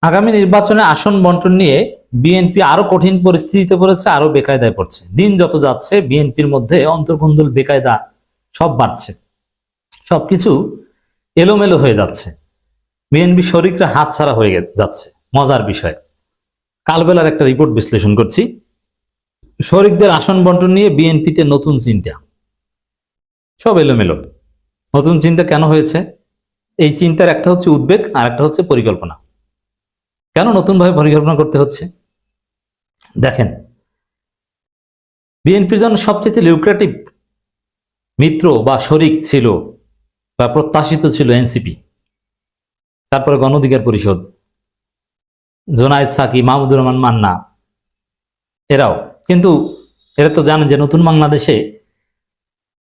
আগামী নির্বাচনে আসন বন্টন নিয়ে বিএনপি আরো কঠিন পরিস্থিতিতে পড়েছে, আরো বেকায়দায় পড়ছে। দিন যত যাচ্ছে বিএনপির মধ্যে অন্তর্কন্দল, বেকায়দা সব বাড়ছে, সবকিছু এলোমেলো হয়ে যাচ্ছে। বিএনপি শরিকরা হাতছাড়া হয়ে যাচ্ছে। মজার বিষয়, কালবেলার একটা রিপোর্ট বিশ্লেষণ করছি। শরিকদের আসন বন্টন নিয়ে বিএনপিতে নতুন চিন্তা, সব এলোমেলো। নতুন চিন্তা কেন হয়েছে? এই চিন্তার একটা হচ্ছে উদ্বেগ, আর একটা হচ্ছে পরিকল্পনা। কেন নতুন ভাবে পরিকল্পনা করতে হচ্ছে? দেখেন, বিএনপির জন্য সবচেয়ে লিউক্রেটিভ মিত্র বা শরিক ছিল বা প্রত্যাশিত ছিল এনসিপি, তারপরে গণ অধিকার পরিষদ, জোনায়েদ সাকি, মাহমুদুর রহমান মান্না, এরাও। কিন্তু এরা তো জানেন যে নতুন বাংলাদেশে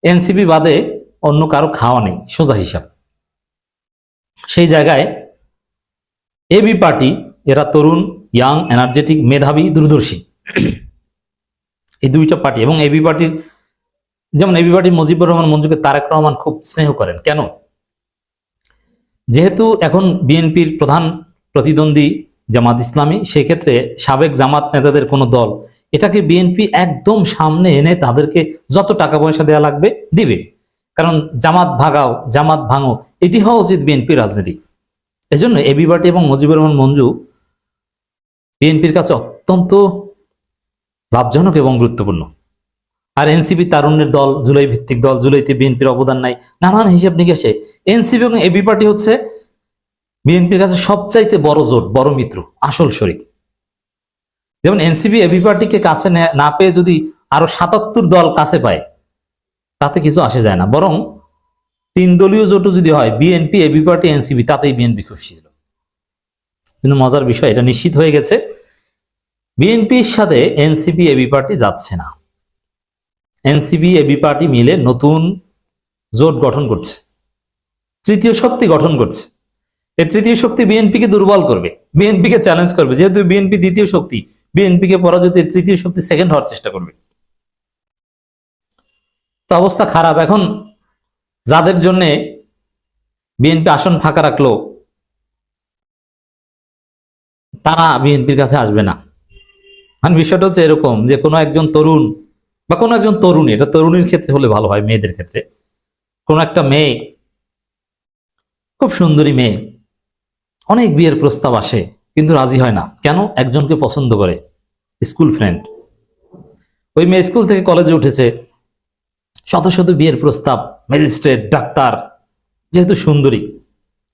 এনসিপি বাদে অন্য কারো খাওয়া নেই, সোজা হিসাব। সেই জায়গায় এবি পার্টি, এরা তরুণ, ইয়াং, এনার্জেটিক, মেধাবী, দূরদর্শী, এই দুইটা পার্টি। এবং এবি পার্টির, যেমন এবি পার্টির মুজিবুর রহমান মঞ্জুকে তারেক রহমান খুব স্নেহ করেন। কেন? যেহেতু এখন বিএনপির প্রধান প্রতিদ্বন্দ্বী জামাত ইসলামী, সেই ক্ষেত্রে সাবেক জামাত নেতাদের কোনো দল এটাকে বিএনপি একদম সামনে এনে তাদেরকে যত টাকা পয়সা দেওয়া লাগবে দিবে। কারণ জামাত ভাগাও, জামাত ভাঙো, এটি হওয়া উচিত বিএনপি রাজনীতি। এজন্য এবি পার্টি এবং মুজিবুর রহমান মঞ্জু বিএনপির কাছে অত্যন্ত লাভজনক এবং গুরুত্বপূর্ণ। আর এনসিপি তারুণ্যের দল, জুলাই ভিত্তিক দল, জুলাইতে বিএনপির অবদান নাই, নানান হিসাব নিকাশে এনসিপি এবং এবি পার্টি হচ্ছে বিএনপির কাছে সবচাইতে বড় জোট, বড় মিত্র, আসল শরিক। যেমন এনসিপি এবি পার্টিকে কাছে না পেয়ে যদি আরো ৭৭ দল কাছে পায়, তাতে কিছু আসে যায় না। বরং ৩ দলীয় জোটও যদি হয়, বিএনপি, এবি পার্টি, এনসিপি, তাতেই বিএনপি খুশি ছিল। কিন্তু মজার বিষয়, এটা নিশ্চিত হয়ে গেছে, বিএনপির সাথে এনসিপি এবি পার্টি যাচ্ছে না। এনসিপি এবি পার্টি মিলে নতুন জোট গঠন করছে, তৃতীয় শক্তি গঠন করছে। এই তৃতীয় শক্তি বিএনপিকে দুর্বল করবে, বিএনপিকে চ্যালেঞ্জ করবে। যেহেতু বিএনপি দ্বিতীয় শক্তি, বিএনপিকে পরাজিত তৃতীয় শক্তি সেকেন্ড হওয়ার চেষ্টা করবে। তো অবস্থা খারাপ। এখন যাদের জন্য বিএনপি আসন ফাঁকা রাখলো, তারা বিএনপির কাছে আসবে না। মানে বিষয়টা হচ্ছে এরকম যে কোনো একজন তরুণ বা কোনো একজন তরুণী, এটা তরুণীর ক্ষেত্রে হলে ভালো হয়, মেয়েদের ক্ষেত্রে কোনো একটা মেয়ে, খুব সুন্দরী মেয়ে, অনেক বিয়ের প্রস্তাব আসে কিন্তু রাজি হয় না। কেন? একজনকে পছন্দ করে, স্কুল ফ্রেন্ড। ওই মেয়ে স্কুল থেকে কলেজে উঠেছে, শত শত বিয়ের প্রস্তাব, ম্যাজিস্ট্রেট, ডাক্তার, যেহেতু সুন্দরী,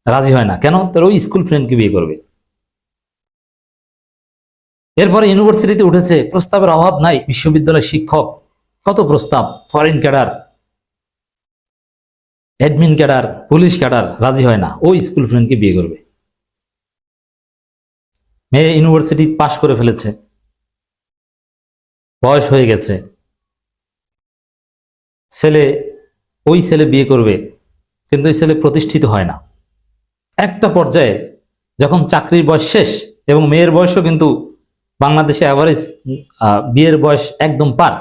রাজি হয় না। কেন? তার ওই স্কুল ফ্রেন্ডকে বিয়ে করবে। এরপরে ইউনিভার্সিটিতে উঠেছে, প্রস্তাবের অভাব নাই, বিশ্ববিদ্যালয় শিক্ষক, কত প্রস্তাব, foreign cadre, admin cadre, police cadre, রাজি হয় না, ওই স্কুল ফ্রেন্ডকে বিয়ে করবে। মেয়ে ইউনিভার্সিটি পাশ করে ফেলেছে, বয়স হয়ে গেছে, ওই ছেলে বিয়ে করবে, কিন্তু ওই ছেলে প্রতিষ্ঠিত হয় না। একটা পর্যায়ে যখন চাকরির বয়স শেষ এবং মেয়ের বয়সও কিন্তু বাংলাদেশে অ্যাভারেজ বিয়ের বয়স একদম পার,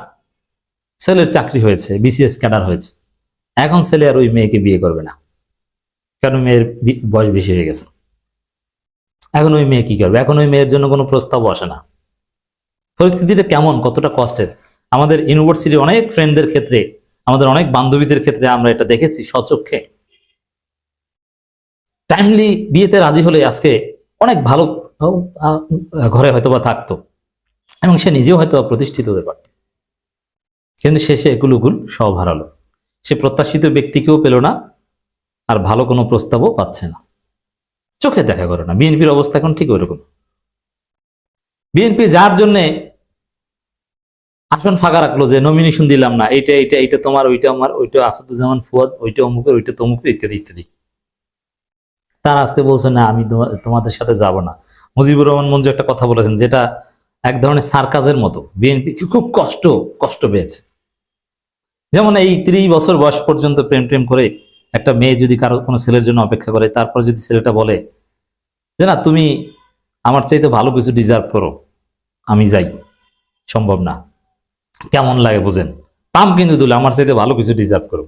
ছেলের চাকরি হয়েছে, বিসিএস ক্যাডার হয়েছে, এখন ছেলে আর ওই মেয়েকে বিয়ে করবে না। কারণ মেয়ের বয়স বেশি হয়ে গেছে। এখন ওই মেয়ে কি করবে? এখন ওই মেয়ের জন্য কোনো প্রস্তাবও আসে না। পরিস্থিতিটা কেমন, কতটা কষ্টের! আমাদের ইউনিভার্সিটির অনেক ফ্রেন্ডদের ক্ষেত্রে, আমাদের অনেক বান্ধবীদের ক্ষেত্রে আমরা এটা দেখেছি স্বচক্ষে। টাইমলি বিয়েতে রাজি হলে আজকে অনেক ভালো ঘরে হয়তোবা থাকতো এবং সে নিজেও হয়তো প্রতিষ্ঠিত হতে পারত। কিন্তু শেষে একুলুকুল সব হারালো। সে প্রত্যাশিত ব্যক্তিকেও পেল না, আর ভালো কোনো প্রস্তাবও পাচ্ছে না, চোখে দেখা করে না। বিএনপির অবস্থা এখন ঠিক ওইরকম। বিএনপি যার জন্য আসন ফাঁকা রাখলো, যে নমিনেশন দিলাম না, এইটা এইটা এইটা তোমার, ওইটা আমার, ওইটা আসাদুজ্জামান ফুয়াদ, ওইটা অমুকের, ওইটা তমুকের, ইত্যাদি ইত্যাদি, তারা আজকে বলছে না, আমি তোমাদের সাথে যাব না। মুজিবুর রহমান মঞ্জু একটা কথা বলেছেন, যেটা এক ধরনের সার্কাজের মতো। বিএনপি খুব কষ্ট পেয়েছে। যেমন এই 30 বছর বয়স পর্যন্ত প্রেম করে একটা মেয়ে যদি কারো কোনো ছেলের জন্য অপেক্ষা করে, তারপর যদি ছেলেটা বলে যে না, তুমি আমার চাইতে ভালো কিছু ডিজার্ভ করো, আমি যাই, সম্ভব না। কেমন লাগে বুঝেন? পাম কিন্তু দুলে, আমার চাইতে ভালো কিছু ডিজার্ভ করো।